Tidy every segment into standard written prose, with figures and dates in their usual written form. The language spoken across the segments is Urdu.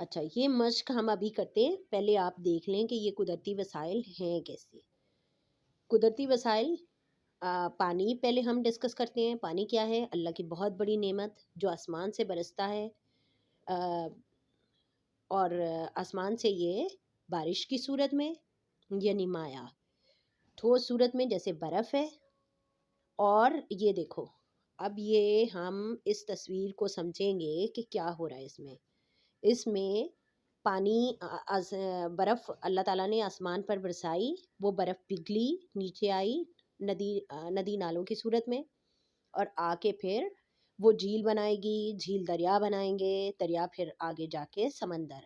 اچھا، یہ مشق ہم ابھی کرتے ہیں، پہلے آپ دیکھ لیں کہ یہ قدرتی وسائل ہیں کیسے۔ قدرتی وسائل، پانی پہلے ہم ڈسکس کرتے ہیں۔ پانی کیا ہے؟ اللہ کی بہت بڑی نعمت جو آسمان سے برستا ہے، آ، اور آسمان سے یہ بارش کی صورت میں، یعنی مایا، ٹھوس صورت میں جیسے برف ہے۔ اور یہ دیکھو، اب یہ ہم اس تصویر کو سمجھیں گے کہ کیا ہو رہا ہے اس میں پانی، برف اللہ تعالیٰ نے آسمان پر برسائی، وہ برف پگھلی، نیچے آئی ندی نالوں کی صورت میں، اور آ کے پھر وہ جھیل بنائے گی، جھیل دریا بنائیں گے، دریا پھر آگے جا کے سمندر۔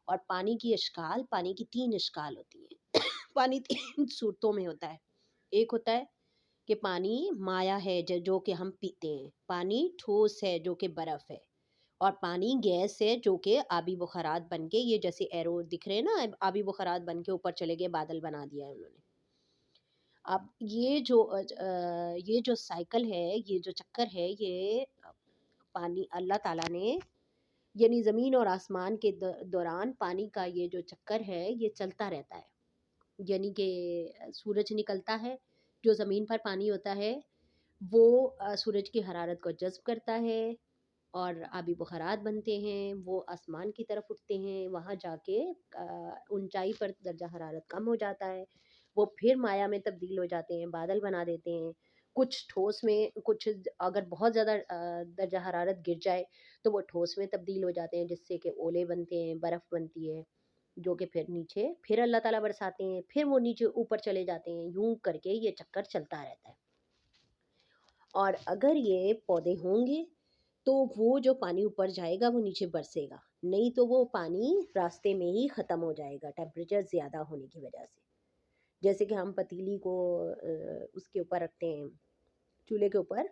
اور پانی کی اشکال، پانی کی 3 اشکال ہوتی ہیں۔ پانی 3 صورتوں میں ہوتا ہے۔ ایک ہوتا ہے کہ پانی مایا ہے جو کہ ہم پیتے ہیں، پانی ٹھوس ہے جو کہ برف ہے، اور پانی گیس ہے جو کہ آبی بخارات بن کے، یہ جیسے ایرو دکھ رہے ہیں نا، آبی بخارات بن کے اوپر چلے گئے، بادل بنا دیا ہے انہوں نے۔ اب یہ جو سائیکل ہے، یہ جو چکر ہے، یہ پانی اللہ تعالیٰ نے، یعنی زمین اور آسمان کے دوران پانی کا یہ جو چکر ہے یہ چلتا رہتا ہے۔ یعنی کہ سورج نکلتا ہے، جو زمین پر پانی ہوتا ہے وہ سورج کی حرارت کو جذب کرتا ہے، اور آبی بخارات بنتے ہیں، وہ آسمان کی طرف اٹھتے ہیں، وہاں جا کے اونچائی پر درجہ حرارت کم ہو جاتا ہے، وہ پھر مایا میں تبدیل ہو جاتے ہیں، بادل بنا دیتے ہیں، کچھ ٹھوس میں، کچھ اگر بہت زیادہ درجہ حرارت گر جائے تو وہ ٹھوس میں تبدیل ہو جاتے ہیں، جس سے کہ اولے بنتے ہیں، برف بنتی ہے، جو کہ پھر نیچے پھر اللہ تعالیٰ برساتے ہیں، پھر وہ نیچے اوپر چلے جاتے ہیں، یوں کر کے یہ چکر چلتا رہتا ہے۔ اور اگر یہ پودے ہوں گے تو وہ جو پانی اوپر جائے گا وہ نیچے برسے گا، نہیں تو وہ پانی راستے میں ہی ختم ہو جائے گا ٹیمپریچر زیادہ ہونے کی وجہ سے۔ جیسے کہ ہم پتیلی کو اس کے اوپر رکھتے ہیں، چولہے کے اوپر،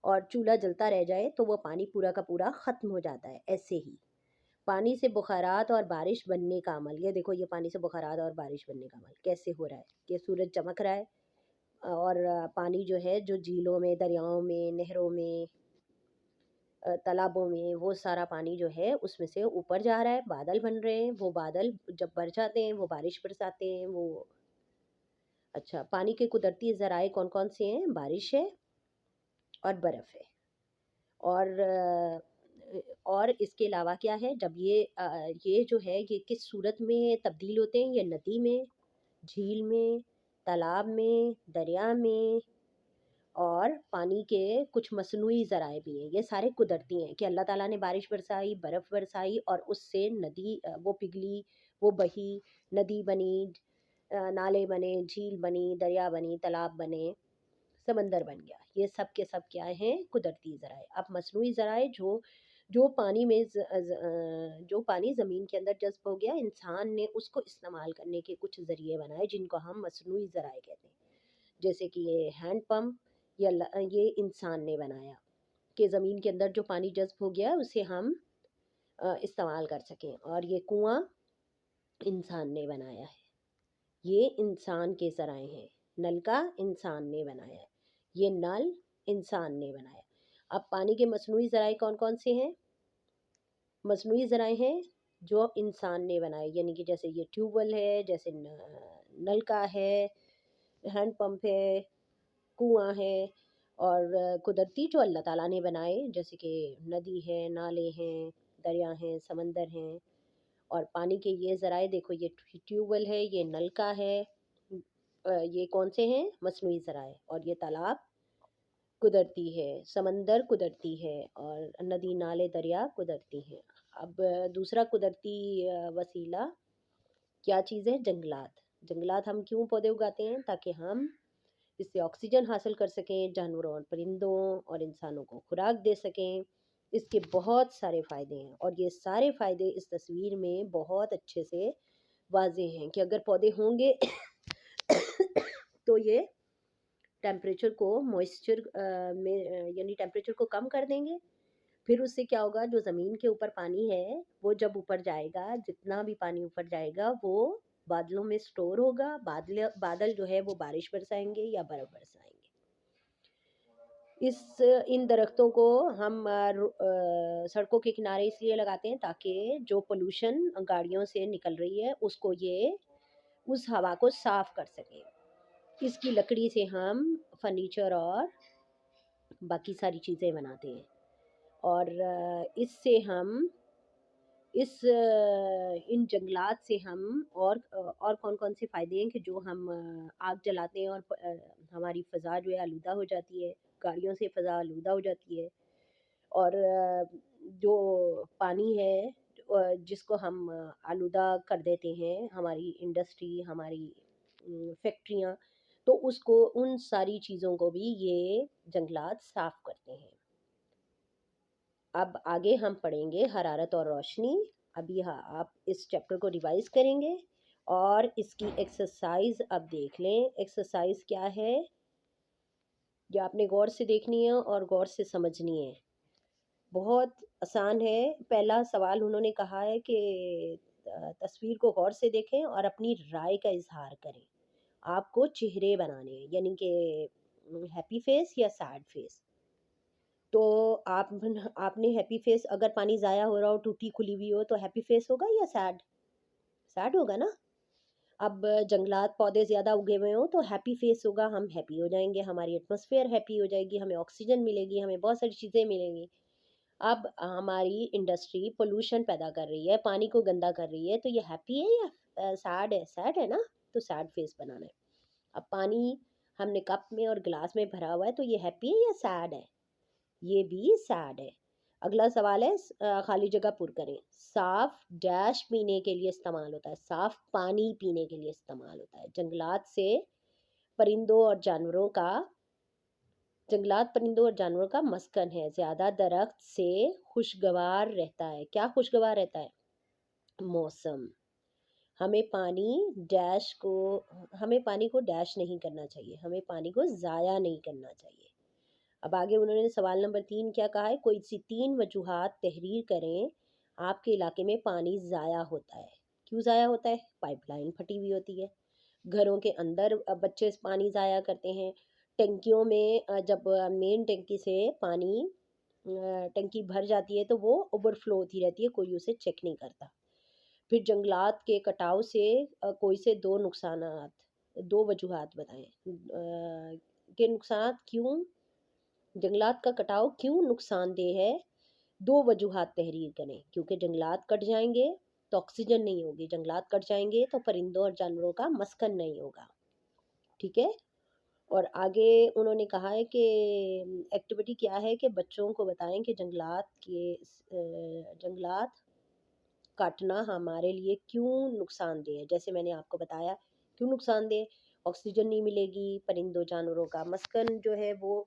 اور چولہا جلتا رہ جائے تو وہ پانی پورا کا پورا ختم ہو جاتا ہے۔ ایسے ہی پانی سے بخارات اور بارش بننے کا عمل، یہ دیکھو، یہ پانی سے بخارات اور بارش بننے کا عمل کیسے ہو رہا ہے کہ سورج چمک رہا ہے، اور پانی جو ہے جو جھیلوں میں، دریاؤں میں، نہروں میں، تالابوں میں، وہ سارا پانی جو ہے اس میں سے اوپر جا رہا ہے، بادل بن رہے ہیں، وہ بادل جب بر جاتے ہیں وہ بارش برساتے ہیں۔ وہ اچھا، پانی کے قدرتی ذرائع کون کون سے ہیں؟ بارش ہے اور برف ہے، اور اور اس کے علاوہ کیا ہے؟ جب یہ جو ہے یہ کس صورت میں تبدیل ہوتے ہیں؟ یہ ندی میں، جھیل میں، تالاب میں، دریا میں، اور پانی کے کچھ مصنوعی ذرائع بھی ہیں۔ یہ سارے قدرتی ہیں کہ اللہ تعالیٰ نے بارش برسائی، برف برسائی، اور اس سے ندی وہ پگھلی، وہ بہی، ندی بنی، نالے بنے، جھیل بنی، دریا بنی، تالاب بنے، سمندر بن گیا۔ یہ سب کے سب کیا ہیں؟ قدرتی ذرائع۔ اب مصنوعی ذرائع جو پانی میں جو پانی زمین کے اندر جذب ہو گیا، انسان نے اس کو استعمال کرنے کے کچھ ذریعے بنائے جن کو ہم مصنوعی ذرائع کہتے ہیں۔ جیسے کہ یہ ہینڈ پمپ، یہ انسان نے بنایا کہ زمین کے اندر جو پانی جذب ہو گیا اسے ہم استعمال کر سکیں، اور یہ کنواں انسان نے بنایا ہے، یہ انسان کے ذرائع ہیں۔ نل کا انسان نے بنایا ہے، یہ نل انسان نے بنایا۔ اب پانی کے مصنوعی ذرائع کون کون سے ہیں؟ مصنوعی ذرائع ہیں جو انسان نے بنائے، یعنی کہ جیسے یہ ٹیوب ویل ہے، جیسے نل کا ہے، ہینڈ پمپ ہے، کنواں ہے، اور قدرتی جو اللہ تعالیٰ نے بنائے جیسے کہ ندی ہے، نالے ہیں، دریا ہیں، سمندر ہیں۔ اور پانی کے یہ ذرائع دیکھو، یہ ٹیوب ویل ہے، یہ نل کا ہے، یہ کون سے ہیں؟ مصنوعی ذرائع۔ اور یہ تالاب قدرتی ہے، سمندر قدرتی ہے، اور ندی، نالے، دریا قدرتی ہیں۔ اب دوسرا قدرتی وسیلہ کیا چیز ہے؟ جنگلات۔ جنگلات ہم کیوں پودے اگاتے ہیں؟ تاکہ ہم اس سے آکسیجن حاصل کر سکیں، جانوروں اور پرندوں اور انسانوں کو خوراک دے سکیں۔ اس کے بہت سارے فائدے ہیں، اور یہ سارے فائدے اس تصویر میں بہت اچھے سے واضح ہیں کہ اگر پودے ہوں گے تو یہ ٹیمپریچر کو موئسچر میں، یعنی ٹیمپریچر کو کم کر دیں گے۔ پھر اس سے کیا ہوگا؟ جو زمین کے اوپر پانی ہے وہ جب اوپر جائے گا، جتنا بھی پانی اوپر جائے گا وہ بادلوں میں سٹور ہوگا، بادل جو ہے وہ بارش برسائیں گے یا برف برسائیں گے۔ اس ان درختوں کو ہم سڑکوں کے کنارے اس لیے لگاتے ہیں تاکہ جو پولوشن گاڑیوں سے نکل رہی ہے اس کو یہ اس ہوا کو صاف کر سکے. اس کی لکڑی سے ہم فرنیچر اور باقی ساری چیزیں بناتے ہیں. اور اس سے ہم ان جنگلات سے ہم اور کون کون سے فائدے ہیں کہ جو ہم آگ جلاتے ہیں اور ہماری فضا جو ہے آلودہ ہو جاتی ہے، گاڑیوں سے فضا آلودہ ہو جاتی ہے. اور جو پانی ہے جس کو ہم آلودہ کر دیتے ہیں، ہماری انڈسٹری، ہماری فیکٹریاں، تو اس کو ان ساری چیزوں کو بھی یہ جنگلات صاف کرتے ہیں. اب آگے ہم پڑھیں گے حرارت اور روشنی. ابھی آپ اس چیپٹر کو ریوائز کریں گے اور اس کی ایکسرسائز اب دیکھ لیں. ایکسرسائز کیا ہے جو آپ نے غور سے دیکھنی ہے اور غور سے سمجھنی ہے. بہت آسان ہے. پہلا سوال انہوں نے کہا ہے کہ تصویر کو غور سے دیکھیں اور اپنی رائے کا اظہار کریں. آپ کو چہرے بنانے ہیں، یعنی کہ ہیپی فیس یا سیڈ فیس. تو آپ نے ہیپی فیس، اگر پانی ضائع ہو رہا ہو، ٹوٹی کھلی ہوئی ہو، تو ہیپی فیس ہوگا یا سیڈ؟ سیڈ ہوگا نا. اب جنگلات پودے زیادہ اگے ہوئے ہوں تو ہیپی فیس ہوگا، ہم ہیپی ہو جائیں گے، ہماری ایٹماسفیئر ہیپی ہو جائے گی، ہمیں آکسیجن ملے گی، ہمیں بہت ساری چیزیں ملیں گی. اب ہماری انڈسٹری پولوشن پیدا کر رہی ہے، پانی کو گندا کر رہی ہے، تو یہ ہیپی ہے یا سیڈ ہے؟ سیڈ ہے نا. تو سیڈ فیس بنانا ہے. اب پانی ہم نے کپ میں اور گلاس میں بھرا ہوا ہے، تو یہ ہیپی ہے یا سیڈ ہے؟ یہ بھی سیڈ ہے. اگلا سوال ہے خالی جگہ پر کریں. صاف ڈیش پینے کے لیے استعمال ہوتا ہے، صاف پانی پینے کے لیے استعمال ہوتا ہے. جنگلات پرندوں اور جانوروں کا مسکن ہے. زیادہ درخت سے خوشگوار رہتا ہے. کیا خوشگوار رہتا ہے؟ موسم. ہمیں پانی کو ڈیش نہیں کرنا چاہیے، ہمیں پانی کو ضائع نہیں کرنا چاہیے. اب آگے انہوں نے سوال نمبر 3 کیا کہا ہے؟ کوئی سی 3 وجوہات تحریر کریں. آپ کے علاقے میں پانی ضائع ہوتا ہے. کیوں ضائع ہوتا ہے؟ پائپ لائن پھٹی ہوئی ہوتی ہے، گھروں کے اندر بچے پانی ضائع کرتے ہیں، ٹنکیوں میں جب مین ٹنکی سے پانی ٹنکی بھر جاتی ہے تو وہ اوور فلو ہوتی رہتی ہے، کوئی اسے چیک نہیں کرتا. پھر جنگلات کے کٹاؤ سے کوئی سے 2 وجوہات بتائیں کہ نقصانات کیوں، جنگلات کا کٹاؤ کیوں نقصان دہ ہے. 2 وجوہات تحریر کریں. کیونکہ جنگلات کٹ جائیں گے تو آکسیجن نہیں ہوگی، جنگلات کٹ جائیں گے تو پرندوں اور جانوروں کا مسکن نہیں ہوگا. ٹھیک ہے. اور آگے انہوں نے کہا ہے کہ ایکٹیویٹی کیا ہے کہ بچوں کو بتائیں کہ جنگلات کاٹنا ہمارے لیے کیوں نقصان دہ ہے. جیسے میں نے آپ کو بتایا کیوں نقصان دہ، آکسیجن نہیں ملے گی، پرندوں جانوروں کا مسکن جو ہے وہ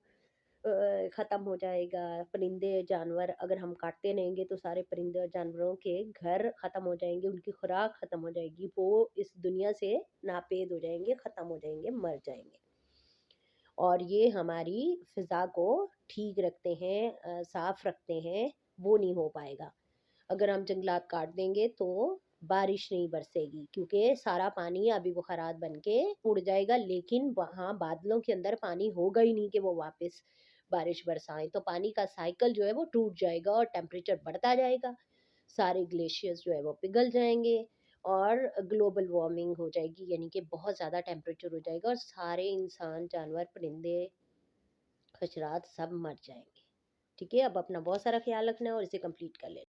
ختم ہو جائے گا. پرندے جانور اگر ہم کاٹتے رہیں گے تو سارے پرندے اور جانوروں کے گھر ختم ہو جائیں گے، ان کی خوراک ختم ہو جائے گی، وہ اس دنیا سے ناپید ہو جائیں گے، ختم ہو جائیں گے، مر جائیں گے. اور یہ ہماری فضا کو ٹھیک رکھتے ہیں، صاف رکھتے ہیں، وہ نہیں ہو پائے گا. اگر ہم جنگلات کاٹ دیں گے تو بارش نہیں برسے گی، کیونکہ سارا پانی آبی بخارات بن کے اڑ جائے گا، لیکن وہاں بادلوں کے اندر پانی ہوگا ہی نہیں کہ وہ واپس بارش برسائیں. تو پانی کا سائیکل جو ہے وہ ٹوٹ جائے گا اور ٹیمپریچر بڑھتا جائے گا، سارے گلیشیئرز جو ہے وہ پگھل جائیں گے اور گلوبل وارمنگ ہو جائے گی، یعنی کہ بہت زیادہ ٹیمپریچر ہو جائے گا اور سارے انسان، جانور، پرندے، حشرات سب مر جائیں گے. ٹھیک ہے. اب اپنا بہت سارا خیال رکھنا ہے اور اسے کمپلیٹ کر لینا.